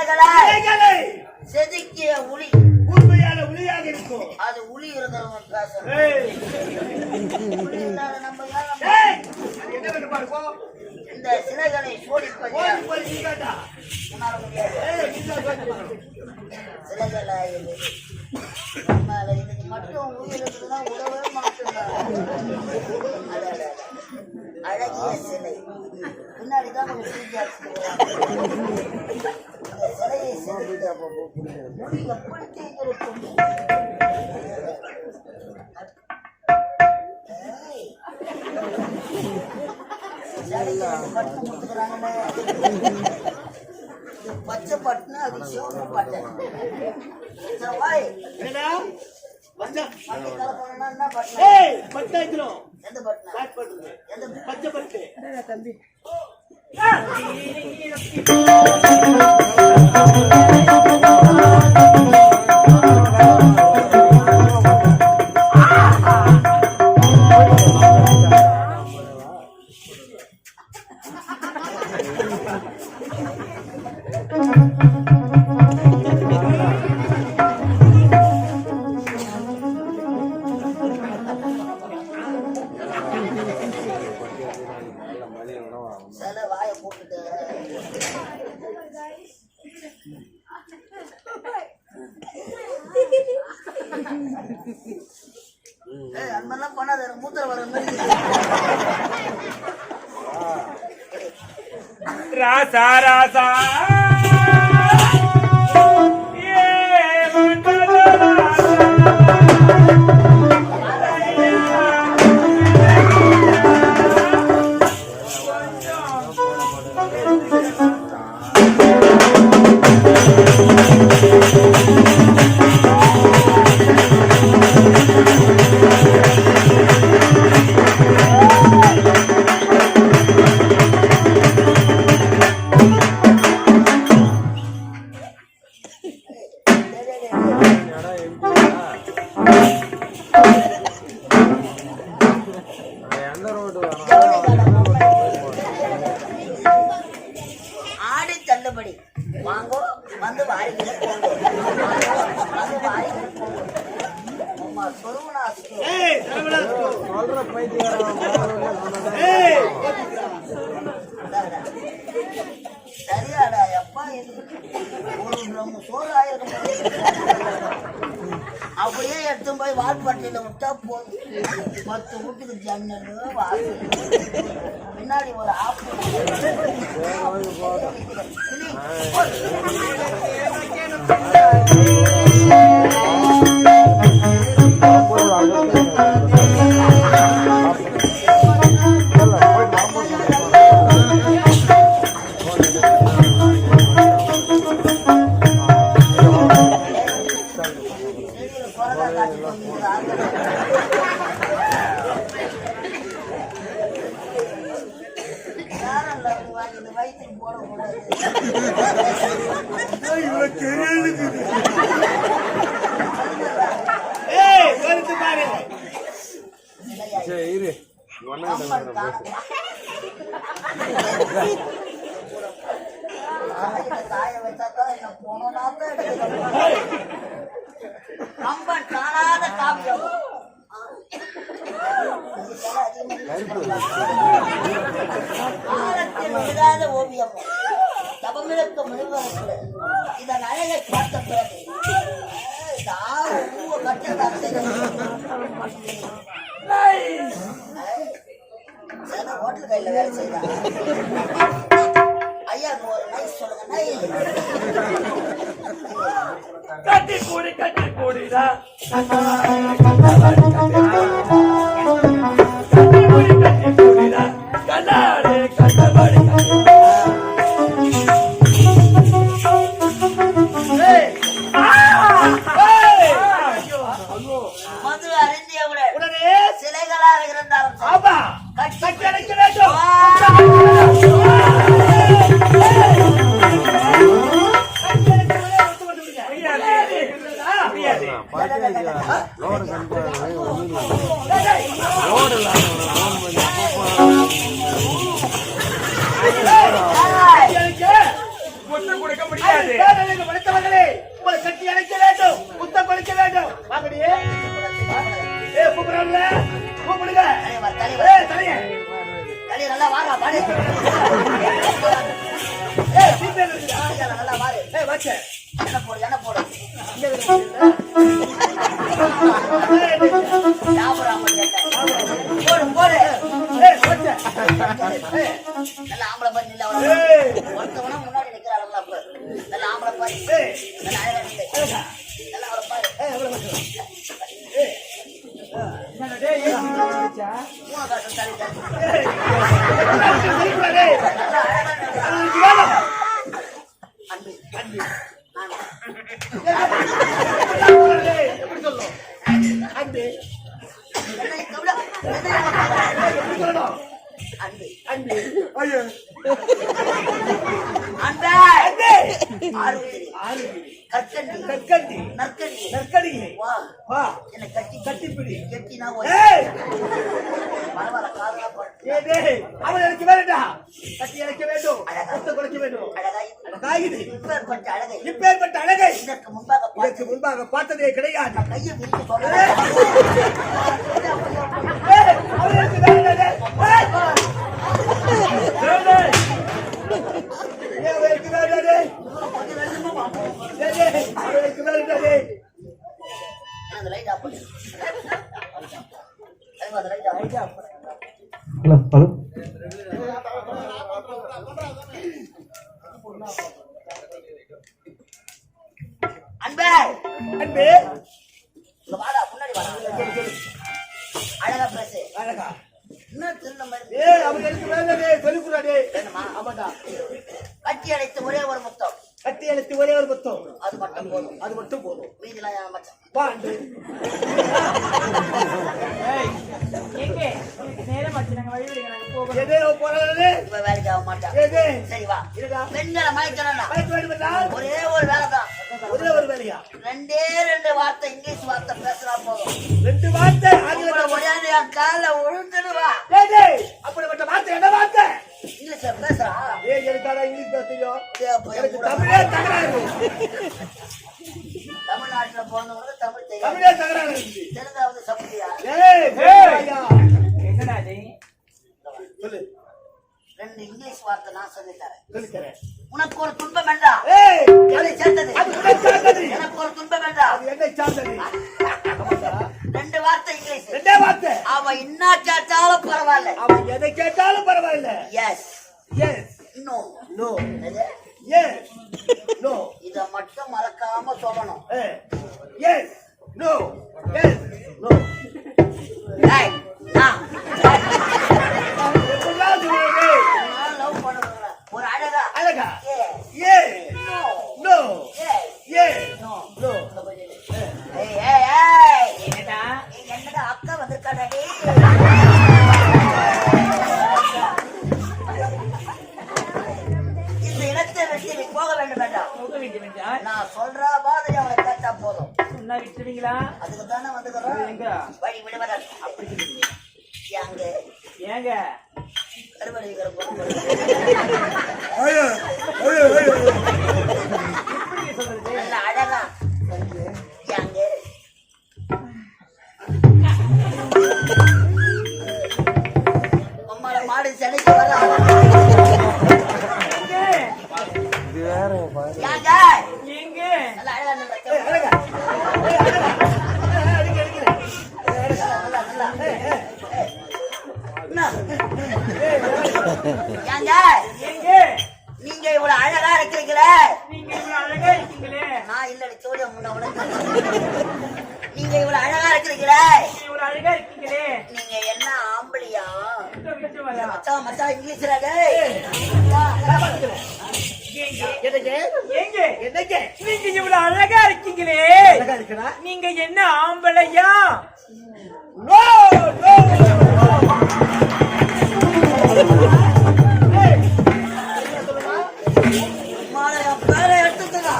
சிலைகளை செதுக்கிய உளி உண்மையான உளியாக இருக்கும். அது உளி இருக்கிறவங்க இந்த சிலைகளை சோடிப்பது சிலைகளை இதுக்கு மட்டும் உயிர் இருக்குதுன்னா உடவே மாட்டுதான். அழகிய சிலை பின்னாடிதான் கொஞ்சம் சீக்கியா சிலையை செலுத்த முடி எப்படி தேய்ந்திருக்கும். பட்டு கொடுத்துக்கிறாங்களே, பச்சை பட்டுனா அது சிவப்பு பட்டை. பச்சை பட்டு தம்பி சில வாயை போட்டுட்டு அந்த மாதிரிலாம் பண்ணாத, மூத்திர வர மாதிரி. ராசா ராசா ஆடி தள்ளுபடி வாங்கோ வந்து வாரிக்கிற போங்கோ சரியாடா எப்பா ஒரு சோறு ஆயிருக்கும். அப்படியே எடுத்து போய் வால்பட்டியில விட்டா போதும். 10 வீட்டுக்கு ஜன்னல் வாசல் பின்னாடி ஒரு ஆப்பு. வயிற்றுக்கு போடக்கூடாது. காய வச்சாதான் என்ன போனோம்னா கம்பன் காணாத காவியம். காலத்தில் எழுதாத ஓவியம் தபமிழக்க முழுவதற்கு இதன் அழகை பார்த்த பிறகு ஹோட்டல் கையில வேலை செய்தா ஐயா ஒரு நைஸ் சொல்லுங்க. கட்டி கூடிடா கண்ணாடி கண்டபடி மது அறிந்தியவுடன் சிலைகளாக இருந்தாலும் கட்டி அடைக்க வேண்டும். முத்தம் கொடுக்க முடியாது. படித்தவர்களே உங்களை கட்டி அணைக்க வேண்டும், முத்தம் கொடுக்க வேண்டும். வாங்கடியே கூப்பிடுறோம்ல, கூப்பிடுங்க. தலைய நல்லா வாங்க பாரு. நல்லா வாரு. வச்ச என்ன போடு என்ன போடு. போடு போடு. நல்ல ஆம்பளை பாரு. இல்ல ஒருத்தவனா முன்னாடி நிக்கிறாங்களா? நல்ல ஆம்பளை பாரு. நல்ல அழகா நிக்க. நல்ல அவளை பாரு. அவன் எனக்கு வேண்டா, கட்டி அணைக்க வேண்டும், முத்தம் கொடுக்க வேண்டும். இப்பேற்பட்ட அழகை இதற்கு முன்பாக பார்த்ததே கிடையாது. கையை விரித்து ஹலோ ஹலோ அன்பே அன்பே வாடா, முன்னாடி வாடா. அழகா பேசு. அழகா இன்னும் திருந்த மாதிரி. அவன் எனக்கு வேண்டே சொல்லிக்கூடாது. ஆமாடா, கட்டி அடைத்த ஒரே ஒரு முத்தம். கட்டி அணைத்து ஒரே ஒரு முத்தம், அது மட்டும் போதும். அது மட்டும் போதும். மீதிலாம் என் மச்சான். பாண்டு எதே போறானே இப்ப வேலைக்கு ஆக மாட்டான். எதே சரி வா. இருடா, பெண்களை மயக்கணும்னா மயக்க வேண்டும் என்றால் ஒரே ஒரு வேலை தான். ஒரே ஒரு வேலையா? ரெண்டு வார்த்தை இங்கிலீஷ் வார்த்தை பேசுறா போதும். 2 வார்த்தை ஆங்கிலம். ஒரே என் கால விழுந்துடுவா. அப்படிப்பட்ட வார்த்தை என்ன வார்த்தை? இங்கிலீஷ்ல பேசுறா. எனக்கான இங்கிலீஷ் பேச தெரியும், எனக்கு எனக்கு தமிழே தகராறு. தமிழ்நாட்டுல போனவங்க தமிழ் தெரியும். தமிழே தகராறு இருக்குது. தெலுங்காவது சப்தியா? என்னடா சொல்லு. 2 இங்கிலீஷ் வார்த்தை நான் சொல்லித்தரேன். சொல்லித்தரேன். உனக்கு ஒரு துன்பம் வேண்டாம். அதை சேர்த்தது. எனக்கு ஒரு துன்பம் வேண்டாம். அது என்னை சார்ந்தது. 2 வார்த்தை இங்கிலீஷ். 2 வார்த்தை. அவன் என்ன கேட்டாலும் பரவாயில்ல. அவன் எதை கேட்டாலும் பரவாயில்ல. எஸ் எஸ் நோ நோ எது? Yes no. இத மட்டும் மறக்காம சொல்லணும். Yes no yes no. ஏய் நான் எப்படிலாம் சொல்லுங்க? நான் லவ் பண்ணுறேன். ஒரு அழகா அழகா ஏ ஏ நோ நோ எஸ் ஏ நோ நோ. ஏய் ஏய் ஏய் என்னடா என்னடா அக்கா வந்திருக்காடா? இந்த இடத்தை விட்டு நீ போக வேண்டும் வேண்டாம். போக வேண்டும் என்றால் நான் சொல்ற மாதிரி அவளை கேட்டா போதும். சொன்னா விட்டுருவீங்களா? அதுக்கு தானே வந்துக்கிறோம். எங்க வழி விடுவதா அப்படி அங்க ஏங்க கருவறை வைக்கிற பொண்ணு ஐயோ ஐயோ ஐயோ. எப்படி சொல்றது? நல்ல அழகா அங்க அம்மால மாடு சென்னைக்கு வர யாங்க எங்க நல்ல அழகா நல்ல அழகா அழகா. அடிக்க அடிக்க. யாங்க எங்க நீங்க இவ்வளவு அழகா இருக்கிறீங்களே. நீங்க இவ்வளவு அழகா இருக்கீங்களே. நான் இல்ல சோடிய முன்ன உனக்கு நீங்க இவ்வளவு அழகா இருக்கிறீங்களே. நீங்க இவ்வளவு அழகா இருக்கீங்களே. நீங்க என்ன ஆம்பளியா? விட்டு வரா. மச்சான் மச்சான் இங்கிலீஷ்ல டேய். எதுக்கு? எங்க என்னங்க? நீங்க இவ்வளவு அழகா இருக்கீங்களே. அழகா இருக்கடா. நீங்க என்ன ஆம்பளையா? No no. மாலை பேரை எடுத்துக்கா.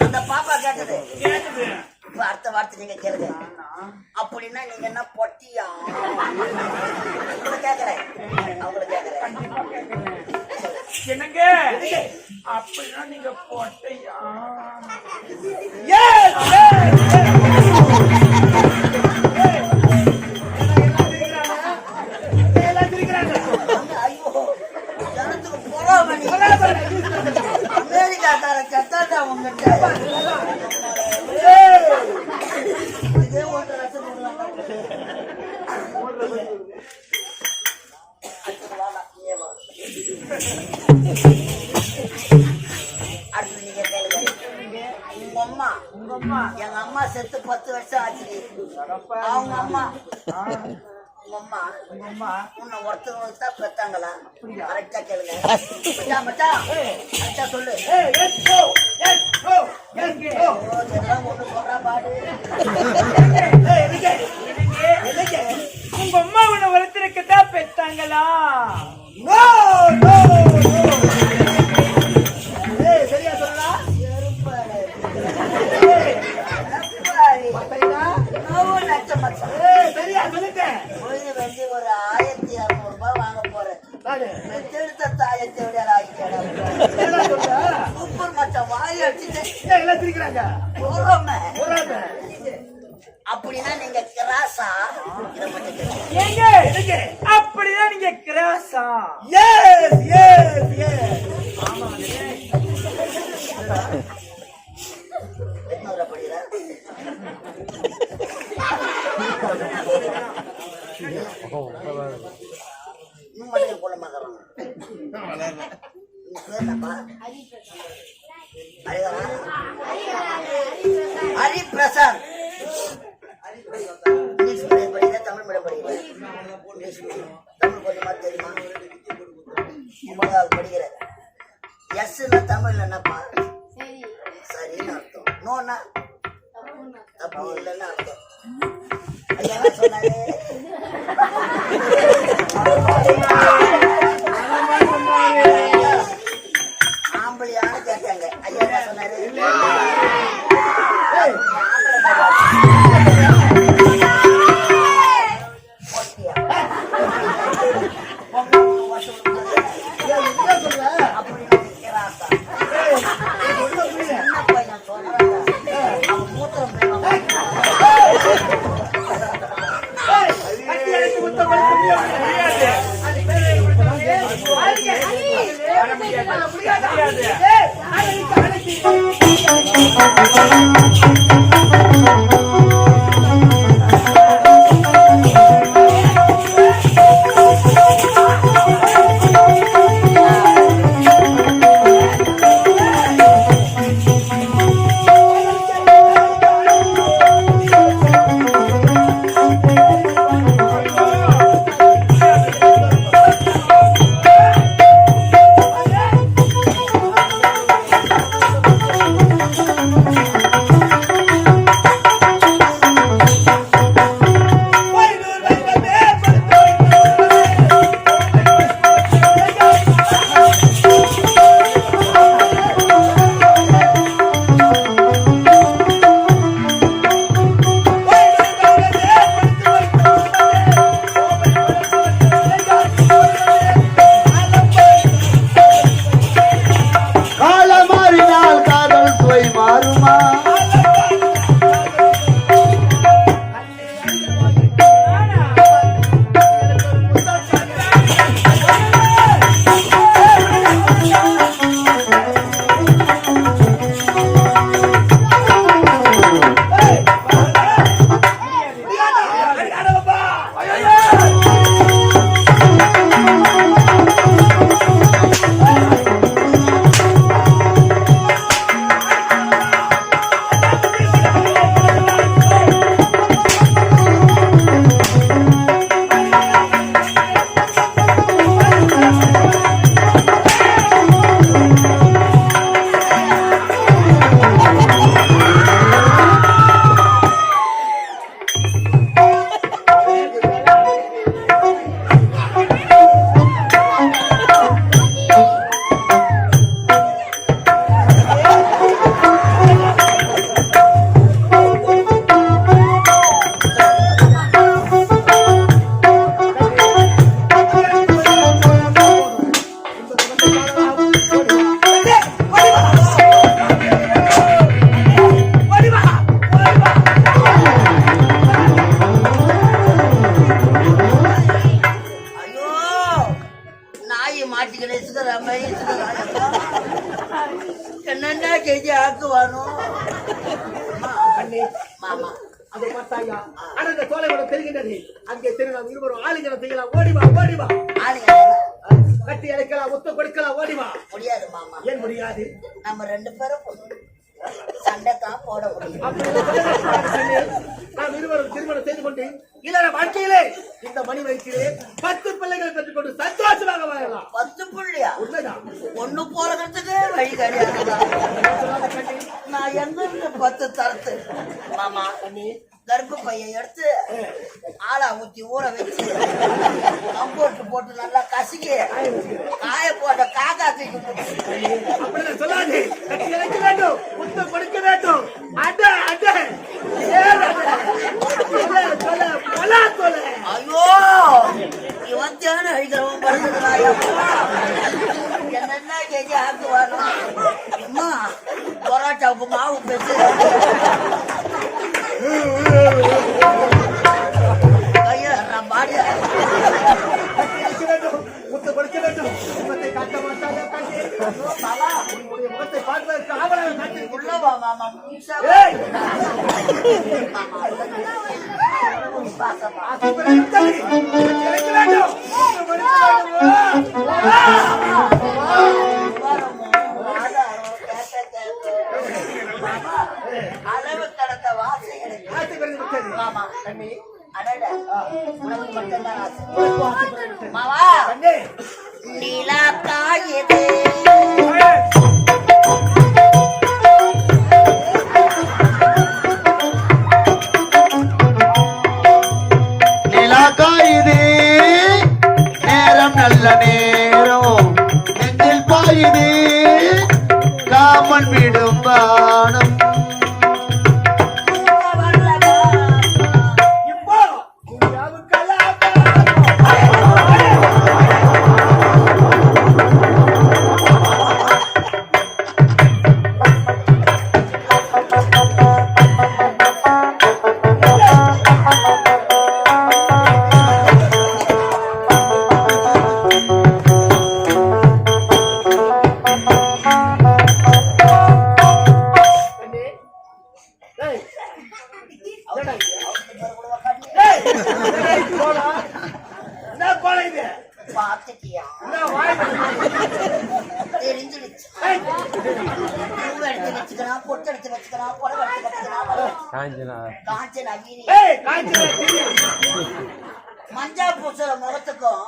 அந்த பாப்பா கேட்டது கேக்குது. இப்ப அடுத்த வார்த்தை நீங்க கேளுங்க. அப்படின்னா நீங்க என்ன பொட்டியா? உங்களை கேக்குறேன். அவங்களை கேக்குறேன். என்னங்க அப்படின்னா நீங்க பொட்டையா? Yes, yes, எல்லாம் சிரிக்கிறாங்க. ஐயோ, ஜனத்துக்கு பொறாமை நீ. அமெரிக்காக்கார சத்தாட்டா உங்ககிட்ட. இதே ஓட்ட ரசம் போடுவாங்க. அடுத்தது வா, நீயே வா. அடுத்தது நீங்க கேளுங்க. உங்க அம்மா எங்க அம்மா செத்து 10 வருஷம் ஆச்சு. அவங்க அம்மா உங்க அம்மா உன்னை ஒருத்தவங்களுக்கு தான் பெத்தாங்களா? கரெக்டா கேளுங்க. மச்சான் மச்சான் கரெக்டா சொல்லு. Yes, go, yes, go, yes, go. இதெல்லாம் ஒண்ணு சொல்றா பாடு. உங்க அம்மா உன்னை ஒருத்தருக்குதான் பெத்தாங்களா? No, no, no. சரியா சொல்லலா? செருப்பாடு. ஏய், செருப்பாடு. மத்தையா? நோவு லட்சம் மச்சான். சரியா சொல்லிட்டேன். பொழுது வந்து ஒரு 1200 ரூபாய் வாங்க போறேன். நானு பெத்தெடுத்த தாயத்தை விட ஆகிட்டேன். என்ன சொல்ற? சூப்பர் மச்சான் வாய் அடிச்சுட்டு எல்லாம் சிரிக்கிறாங்க. போறோமே. போறாங்க. அப்படின்னா நீங்க கிராஸா? இதை மட்டும் கேளுங்க. ஏங்க அப்படிதான் நீங்க கிராஸா? Yes, yes, yes. எத்தனை படிக்கிற? இன்னும் மட்டும் கொள்ள மாட்டாங்க. ஹரிபிரசாத். இங்கிலீஷ் மீடியம் படிக்கிற, தமிழ் மீடியம் படிக்கிற. English medium. தமிழ் கொஞ்சமா தெரியுமா? 9வது படிக்கிற. எஸ்ன்னா தமிழ்ல என்னப்பா? சரின்னு அர்த்தம். நோன்னா தப்பு இல்லைன்னு அர்த்தம். ஐயா என்ன சொன்னாரு? ஆம்பளையான்னு கேட்டாங்க. ஐயா என்ன சொன்னாரு? பொட்டியா? என்ன சொல்ற? அப்படின்னு நிக்கிறாசா? சின்ன பையன் சொல்றாங்க. அவன் மூத்திரம் போயிடும். கட்டி அடிச்சு முத்தம் கொடுக்க முடியாது. முடியாது. ஏய், அடிச்சு என்னென்ன கேஜி ஆக்குவானோ அண்ணே மாமா அது பார்த்தாயா அந்த தோலை கூட தெரிகின்றது அங்கே திரு நாம் இருவரும் ஆளுங்களை செய்யலாம் ஓடிவா ஓடிவா ஆளுங்க கட்டி அழைக்கலாம் ஒத்த கொடுக்கலாம் ஓடிவா முடியாது மாமா ஏன் முடியாது நம்ம 2 பேரும் சண்டை தான் போட முடியும் நாம் இருவரும் திருமணம் செய்து கொண்டு இல்ல வாழ்க்கையிலே இந்த மணி வயசிலே 10 பிள்ளைகளை பெற்றுக்கொண்டு சந்தோஷமாக வாழலாம் 10 புள்ளியா உண்மைதான் ஒண்ணு போறதுக்கு வழி கிடையாது நான் எங்க இருந்து 10 தரத்து மாமா கர்ப்ப பையை எடுத்து ஆளா ஊத்தி ஊற வச்சு கம்போட்டு போட்டு நல்லா கசக்கி காய போட்ட காக்கா தூக்கி அப்படிதான் சொல்லாது கட்டி அழைக்க வேண்டும் முத்தம் கொடுக்க வேண்டும் அட அட ஐயோ இவன் தேன அழிக்கிறவன் என்னென்ன கேஜி ஆக்குவானோ அம்மா பரோட்டாவுக்கு மாவு பேசு கைய பாடிய முத்த கொடுக்க வேண்டும் முகத்தை காட்ட மாட்டாங்க முகத்தை பார்ப்பதற்கு ஆவலாக காட்டி உள்ளவா மாமா அளவு கடந்த வாசை மாமா அடட உனக்கு மட்டும்தான் ஆசை மாமா நீலா காயது நிலாக்காயுது நேரம் நல்ல நேரம் நெஞ்சில் பாயுது காமன் விடும் பானம் இப்போ இந்தியாவுக்கெல்லாம் பாத்துட்டியா தெரிஞ்சிடுச்சு பூ எடுத்து வச்சுக்கிறான் பொட்டு எடுத்து வச்சுக்கிறான் புடவை எடுத்து வச்சுக்கிறான் காஞ்சனா வீரி மஞ்சா பூசுற முகத்துக்கும்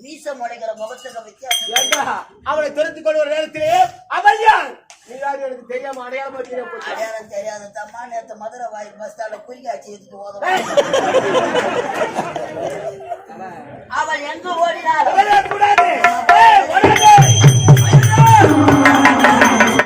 மீச முளைக்கிற முகத்துக்கும் வித்தியாசம் அவளை தெரிந்து கொண்டு ஒரு நேரத்திலே அவள் யார் நீ யாரு எனக்கு தெரியாம அடையாளமா போச்சு அடையாளம் தெரியாத தம்மா நேற்று மதுரை வாயில் பஸ் ஸ்டாண்ட்ல குறிகாட்சி எடுத்துட்டு ஓதும் அவள் எங்க ஓடினாலும் கூடாது